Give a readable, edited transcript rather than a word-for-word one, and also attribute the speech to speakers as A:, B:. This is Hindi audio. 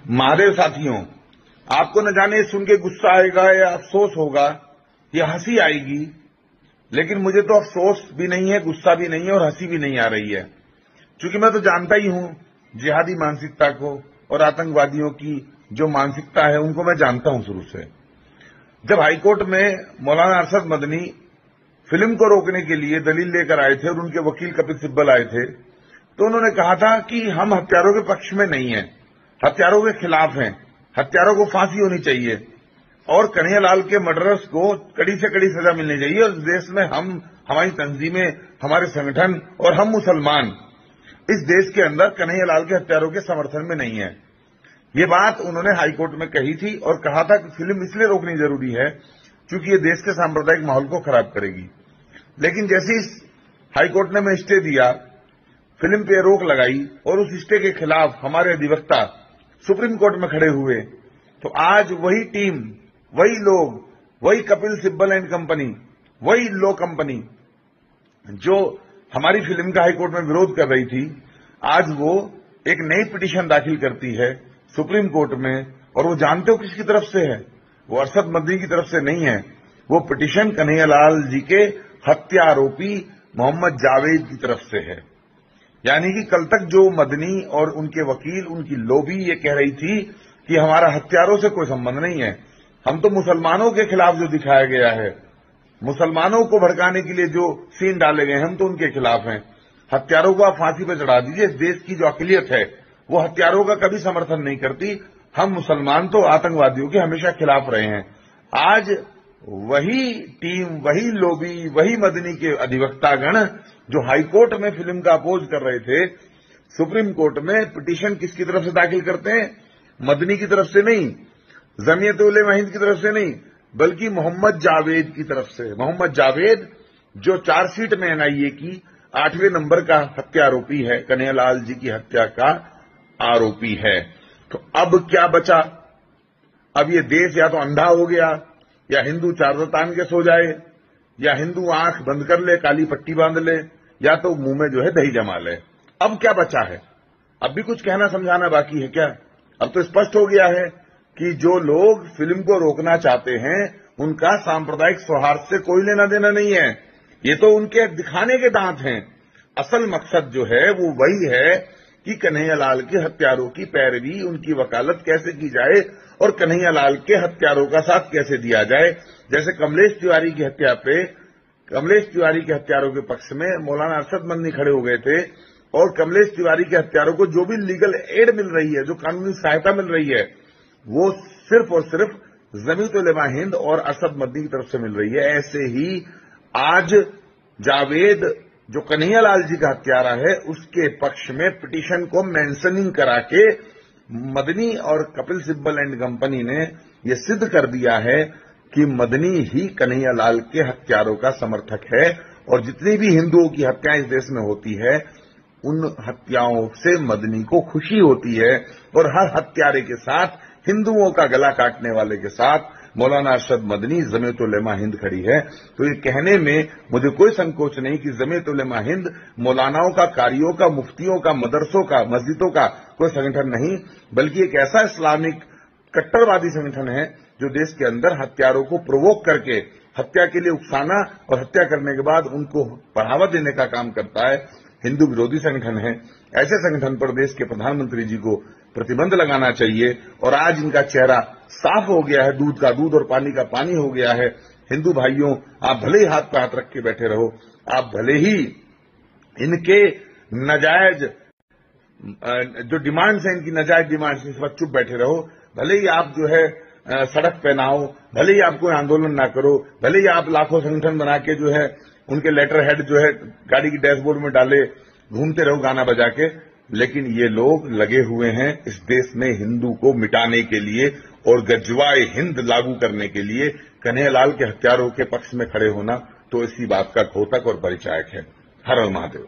A: महादेव साथियों, आपको न जाने सुन के गुस्सा आएगा या अफसोस होगा या हंसी आएगी, लेकिन मुझे तो अफसोस भी नहीं है, गुस्सा भी नहीं है और हंसी भी नहीं आ रही है, क्योंकि मैं तो जानता ही हूं जिहादी मानसिकता को और आतंकवादियों की जो मानसिकता है उनको मैं जानता हूं शुरू से। जब हाईकोर्ट में मौलाना अरशद मदनी फिल्म को रोकने के लिए दलील लेकर आए थे और उनके वकील कपिल सिब्बल आए थे, तो उन्होंने कहा था कि हम हत्यारों के पक्ष में नहीं हैं, हत्यारों के खिलाफ हैं, हत्यारों को फांसी होनी चाहिए और कन्हैयालाल के मर्डरर्स को कड़ी से कड़ी सजा मिलनी चाहिए। और देश में हम, हमारी तंजीमें, हमारे संगठन और हम मुसलमान इस देश के अंदर कन्हैयालाल के हत्यारों के समर्थन में नहीं है। ये बात उन्होंने हाईकोर्ट में कही थी और कहा था कि फिल्म इसलिए रोकनी जरूरी है क्योंकि ये देश के सांप्रदायिक माहौल को खराब करेगी। लेकिन जैसे इस हाईकोर्ट ने स्टे दिया, फिल्म पे रोक लगाई और उस स्टे के खिलाफ हमारे अधिवक्ता सुप्रीम कोर्ट में खड़े हुए, तो आज वही टीम, वही लोग, वही कपिल सिब्बल एंड कंपनी, वही लो कंपनी जो हमारी फिल्म का हाईकोर्ट में विरोध कर रही थी, आज वो एक नई पिटीशन दाखिल करती है सुप्रीम कोर्ट में। और वो जानते हो किसकी तरफ से है? वो अरशद मदनी की तरफ से नहीं है। वो पिटीशन कन्हैयालाल जी के हत्या आरोपी मोहम्मद जावेद की तरफ से है। यानी कि कल तक जो मदनी और उनके वकील, उनकी लॉबी ये कह रही थी कि हमारा हत्यारों से कोई संबंध नहीं है, हम तो मुसलमानों के खिलाफ जो दिखाया गया है, मुसलमानों को भड़काने के लिए जो सीन डाले गए हैं, हम तो उनके खिलाफ हैं। हत्यारों को आप फांसी पर चढ़ा दीजिए। इस देश की जो अकलियत है वो हत्यारों का कभी समर्थन नहीं करती। हम मुसलमान तो आतंकवादियों के हमेशा खिलाफ रहे हैं। आज वही टीम, वही लॉबी, वही मदनी के अधिवक्तागण जो हाईकोर्ट में फिल्म का अपोज कर रहे थे, सुप्रीम कोर्ट में पिटीशन किसकी तरफ से दाखिल करते हैं? मदनी की तरफ से नहीं, जमीयत उलेमा हिंद की तरफ से नहीं, बल्कि मोहम्मद जावेद की तरफ से। मोहम्मद जावेद जो चार्जशीट में एनआईए की 8वें नंबर का हत्या आरोपी है, कन्हैयालाल जी की हत्या का आरोपी है। तो अब क्या बचा? अब ये देश या तो अंधा हो गया, या हिंदू चादर तान के सो जाए, या हिंदू आंख बंद कर ले, काली पट्टी बांध ले, या तो मुंह में जो है दही जमा ले। अब क्या बचा है? अब भी कुछ कहना समझाना बाकी है क्या? अब तो स्पष्ट हो गया है कि जो लोग फिल्म को रोकना चाहते हैं उनका सांप्रदायिक सौहार्द से कोई लेना देना नहीं है। ये तो उनके दिखाने के दांत हैं। असल मकसद जो है वो वही है कि कन्हैयालाल के हत्यारों की पैरवी, उनकी वकालत कैसे की जाए और कन्हैयालाल के हत्यारों का साथ कैसे दिया जाए। जैसे कमलेश तिवारी की हत्या पे, कमलेश तिवारी के हत्यारों के पक्ष में मौलाना अरशद मदनी खड़े हो गए थे और कमलेश तिवारी के हत्यारों को जो भी लीगल एड मिल रही है, जो कानूनी सहायता मिल रही है, वो सिर्फ और सिर्फ जमीयत उलेमा हिंद और अरशद मदनी की तरफ से मिल रही है। ऐसे ही आज जावेद जो कन्हैयालाल जी का हत्यारा है, उसके पक्ष में पिटीशन को मेंशनिंग करा के मदनी और कपिल सिब्बल एंड कंपनी ने यह सिद्ध कर दिया है कि मदनी ही कन्हैयालाल के हत्यारों का समर्थक है। और जितनी भी हिंदुओं की हत्याएं इस देश में होती है, उन हत्याओं से मदनी को खुशी होती है। और हर हत्यारे के साथ, हिंदुओं का गला काटने वाले के साथ मौलाना अरशद मदनी, जमीयत उलेमा हिंद खड़ी है। तो ये कहने में मुझे कोई संकोच नहीं कि जमीयत उलेमा हिंद मौलानाओं का, कारियों का, मुफ्तियों का, मदरसों का, मस्जिदों का कोई संगठन नहीं, बल्कि एक ऐसा इस्लामिक कट्टरवादी संगठन है जो देश के अंदर हत्यारों को प्रोवोक करके हत्या के लिए उकसाना और हत्या करने के बाद उनको बढ़ावा देने का काम करता है। हिंदू विरोधी संगठन है। ऐसे संगठन पर देश के प्रधानमंत्री जी को प्रतिबंध लगाना चाहिए। और आज इनका चेहरा साफ हो गया है, दूध का दूध और पानी का पानी हो गया है। हिंदू भाइयों, आप भले ही हाथ पे हाथ रख के बैठे रहो, आप भले ही इनके नाजायज जो डिमांड्स हैं, इनकी नाजायज डिमांड्स, इस वक्त चुप बैठे रहो। भले ही आप जो है सड़क पे ना हो, भले ही आप कोई आंदोलन ना करो, भले ही आप लाखों संगठन बना के जो है उनके लेटर हेड जो है गाड़ी की डैशबोर्ड में डाले, घूमते रहो गाना बजा के, लेकिन ये लोग लगे हुए हैं इस देश में हिंदू को मिटाने के लिए और गजवाए हिंद लागू करने के लिए। कन्हैयालाल के हत्यारों के पक्ष में खड़े होना तो इसी बात का घोतक और परिचायक है। हर हर महादेव।